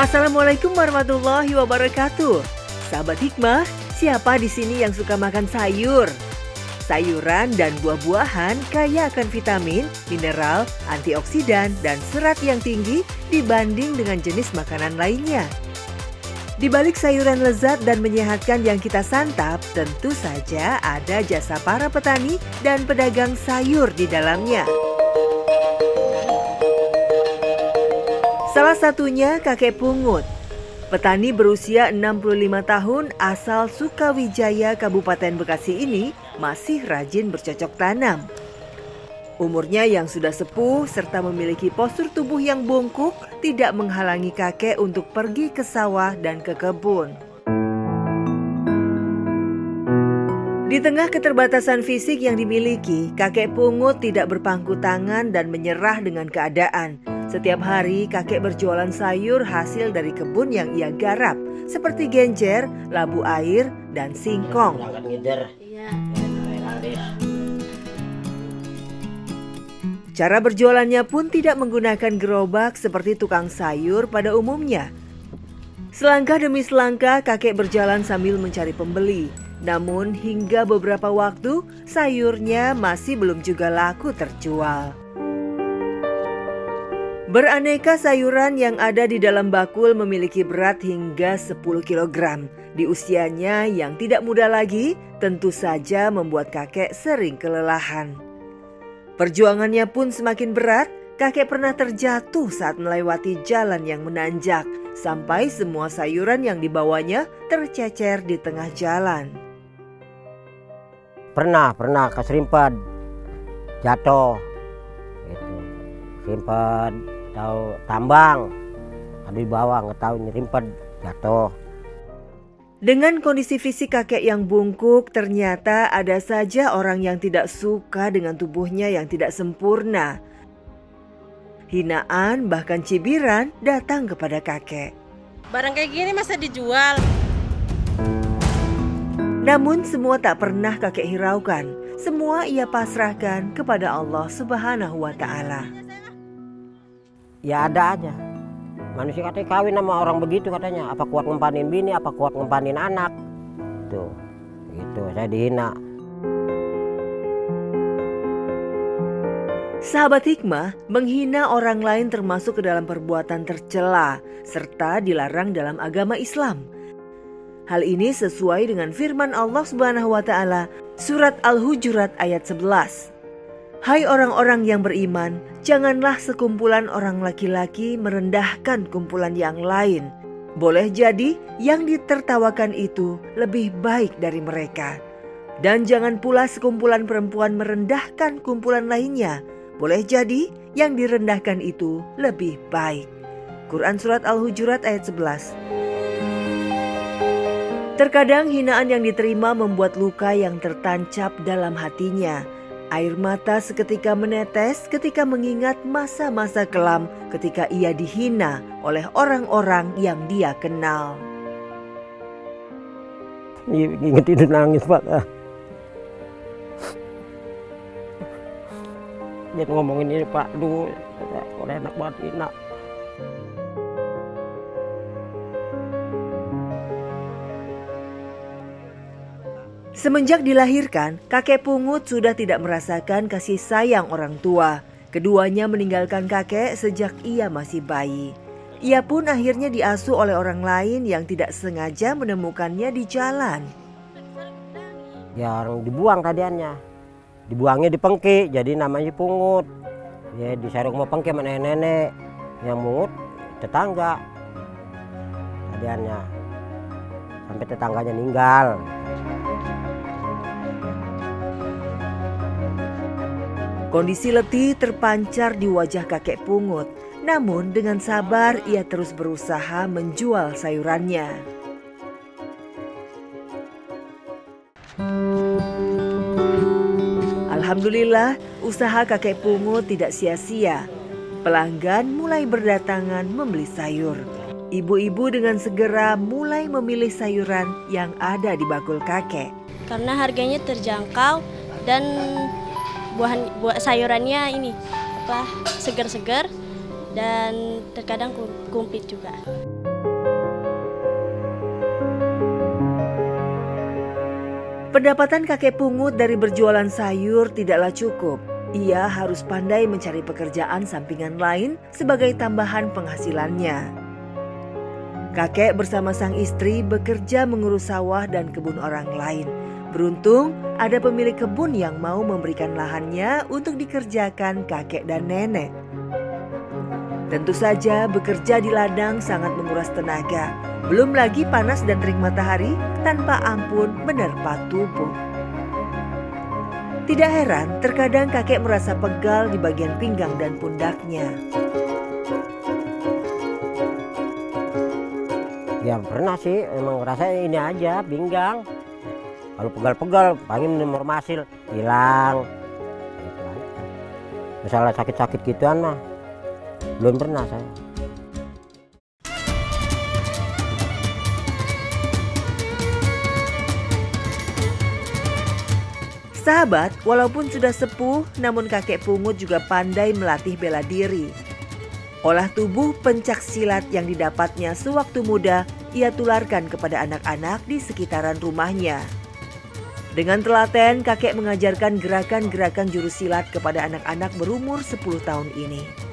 Assalamualaikum warahmatullahi wabarakatuh. Sahabat Hikmah, siapa di sini yang suka makan sayur? Sayuran dan buah-buahan kaya akan vitamin, mineral, antioksidan, dan serat yang tinggi dibanding dengan jenis makanan lainnya. Di balik sayuran lezat dan menyehatkan yang kita santap, tentu saja ada jasa para petani dan pedagang sayur di dalamnya. Salah satunya kakek Pungut. Petani berusia 65 tahun asal Sukawijaya, Kabupaten Bekasi ini masih rajin bercocok tanam. Umurnya yang sudah sepuh serta memiliki postur tubuh yang bungkuk tidak menghalangi kakek untuk pergi ke sawah dan ke kebun. Di tengah keterbatasan fisik yang dimiliki, kakek Pungut tidak berpangku tangan dan menyerah dengan keadaan. Setiap hari kakek berjualan sayur hasil dari kebun yang ia garap, seperti genjer, labu air, dan singkong. Cara berjualannya pun tidak menggunakan gerobak seperti tukang sayur pada umumnya. Selangkah demi selangkah kakek berjalan sambil mencari pembeli. Namun hingga beberapa waktu sayurnya masih belum juga laku terjual. Beraneka sayuran yang ada di dalam bakul memiliki berat hingga 10 kg. Di usianya yang tidak muda lagi, tentu saja membuat kakek sering kelelahan. Perjuangannya pun semakin berat, kakek pernah terjatuh saat melewati jalan yang menanjak, sampai semua sayuran yang dibawanya tercecer di tengah jalan. Pernah keserimpet, jatuh, gitu. Serimpet. Tahu tambang ada di bawah, nggak tahu nyerimpet, jatuh. Dengan kondisi fisik kakek yang bungkuk, ternyata ada saja orang yang tidak suka dengan tubuhnya yang tidak sempurna. Hinaan bahkan cibiran datang kepada kakek. Barang kayak gini masa dijual? Namun semua tak pernah kakek hiraukan. Semua ia pasrahkan kepada Allah Subhanahu wa Ta'ala. Ya ada aja. Manusia katanya kawin sama orang begitu katanya. Apa kuat ngempanin bini, apa kuat ngempanin anak. Tuh, gitu saya dihina. Sahabat Hikmah, menghina orang lain termasuk ke dalam perbuatan tercela serta dilarang dalam agama Islam. Hal ini sesuai dengan firman Allah Subhanahu wa Ta'ala, surat Al-Hujurat ayat 11. Hai orang-orang yang beriman, janganlah sekumpulan orang laki-laki merendahkan kumpulan yang lain. Boleh jadi yang ditertawakan itu lebih baik dari mereka. Dan jangan pula sekumpulan perempuan merendahkan kumpulan lainnya. Boleh jadi yang direndahkan itu lebih baik. Quran surat Al-Hujurat ayat 11. Terkadang hinaan yang diterima membuat luka yang tertancap dalam hatinya. Air mata seketika menetes ketika mengingat masa-masa kelam ketika ia dihina oleh orang-orang yang dia kenal. Ingat itu nangis Pak. Jangan ngomongin ini Pak, aduh, oleh enak banget enak. Semenjak dilahirkan, kakek Pungut sudah tidak merasakan kasih sayang orang tua. Keduanya meninggalkan kakek sejak ia masih bayi. Ia pun akhirnya diasuh oleh orang lain yang tidak sengaja menemukannya di jalan. Ya orang dibuang tadiannya. Dibuangnya di Pengki, jadi namanya Pungut. Ya di sarung mau Pengki sama nenek-nenek. Yang mungut tetangga tadiannya. Sampai tetangganya meninggal. Kondisi letih terpancar di wajah kakek Pungut. Namun dengan sabar ia terus berusaha menjual sayurannya. Alhamdulillah, usaha kakek Pungut tidak sia-sia. Pelanggan mulai berdatangan membeli sayur. Ibu-ibu dengan segera mulai memilih sayuran yang ada di bakul kakek. Karena harganya terjangkau dan buah sayurannya ini segar-segar dan terkadang kumplit juga. Pendapatan kakek pungut dari berjualan sayur tidaklah cukup. Ia harus pandai mencari pekerjaan sampingan lain sebagai tambahan penghasilannya. Kakek bersama sang istri bekerja mengurus sawah dan kebun orang lain. Beruntung ada pemilik kebun yang mau memberikan lahannya untuk dikerjakan kakek dan nenek. Tentu saja bekerja di ladang sangat menguras tenaga. Belum lagi panas dan terik matahari tanpa ampun menerpa tubuh. Tidak heran terkadang kakek merasa pegal di bagian pinggang dan pundaknya. Ya pernah sih, emang rasanya ini aja pinggang. Kalau pegal-pegal, pengen normasil, hilang. Itu aja. Masalah sakit-sakit gituan mah belum pernah saya. Sahabat, walaupun sudah sepuh, namun kakek pungut juga pandai melatih bela diri. Olah tubuh pencak silat yang didapatnya sewaktu muda, ia tularkan kepada anak-anak di sekitaran rumahnya. Dengan telaten, kakek mengajarkan gerakan-gerakan jurus silat kepada anak-anak berumur 10 tahun ini.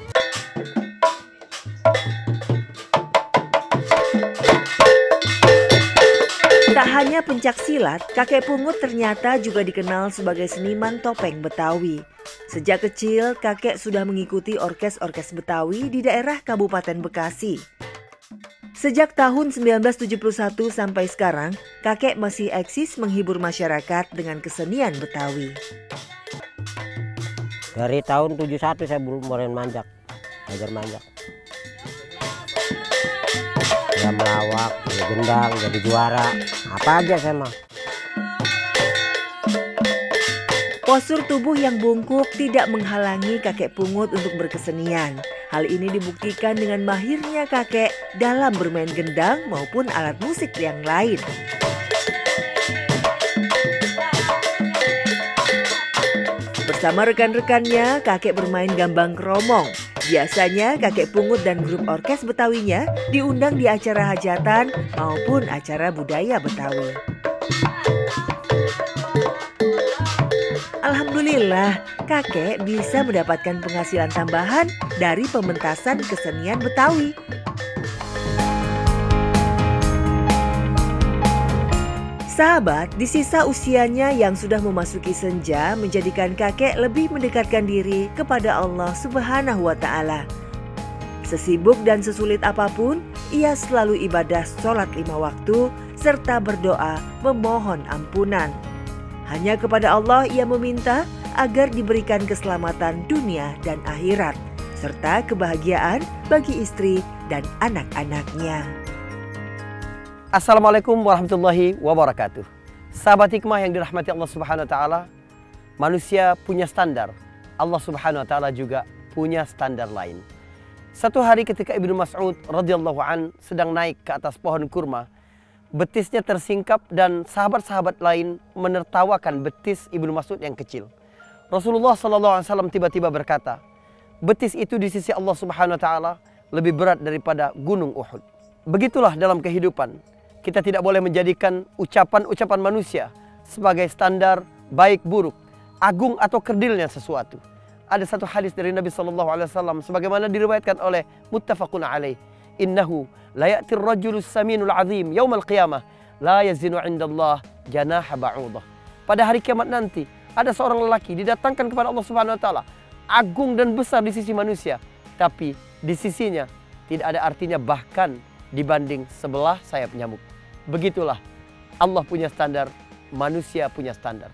Tak hanya pencak silat, kakek pungut ternyata juga dikenal sebagai seniman topeng Betawi. Sejak kecil, kakek sudah mengikuti orkes-orkes Betawi di daerah Kabupaten Bekasi. Sejak tahun 1971 sampai sekarang, kakek masih eksis menghibur masyarakat dengan kesenian Betawi. Dari tahun 71 saya belum mulai manjak, belajar manjak. Ya melawak, jadi gendang, jadi juara, apa aja saya mah. Postur tubuh yang bungkuk tidak menghalangi kakek pungut untuk berkesenian. Hal ini dibuktikan dengan mahirnya kakek dalam bermain gendang maupun alat musik yang lain. Bersama rekan-rekannya, kakek bermain gambang kromong. Biasanya kakek pungut dan grup orkes Betawinya diundang di acara hajatan maupun acara budaya Betawi. Alhamdulillah, kakek bisa mendapatkan penghasilan tambahan dari pementasan kesenian Betawi. Sahabat, di sisa usianya yang sudah memasuki senja menjadikan kakek lebih mendekatkan diri kepada Allah Subhanahu wa Ta'ala. Sesibuk dan sesulit apapun, ia selalu ibadah sholat 5 waktu serta berdoa memohon ampunan. Hanya kepada Allah ia meminta agar diberikan keselamatan dunia dan akhirat, serta kebahagiaan bagi istri dan anak-anaknya. Assalamualaikum warahmatullahi wabarakatuh. Sahabat hikmah yang dirahmati Allah Subhanahu wa Ta'ala, manusia punya standar. Allah Subhanahu wa Ta'ala juga punya standar lain. Satu hari ketika Ibnu Mas'ud radhiyallahu an sedang naik ke atas pohon kurma, betisnya tersingkap dan sahabat-sahabat lain menertawakan betis Ibnu Mas'ud yang kecil. Rasulullah SAW tiba-tiba berkata, betis itu di sisi Allah Subhanahu wa Ta'ala lebih berat daripada gunung Uhud. Begitulah dalam kehidupan. Kita tidak boleh menjadikan ucapan-ucapan manusia sebagai standar baik buruk, agung atau kerdilnya sesuatu. Ada satu hadis dari Nabi SAW sebagaimana diriwayatkan oleh muttafaqun alaih. Innahu la ya'tir rajulus saminul azim yaumal qiyamah la yazinu indallah janaha ba'udah. Pada hari kiamat nanti ada seorang lelaki didatangkan kepada Allah Subhanahu wa Ta'ala, agung dan besar di sisi manusia, tapi di sisinya tidak ada artinya bahkan dibanding sebelah sayap nyamuk. Begitulah Allah punya standar, manusia punya standar.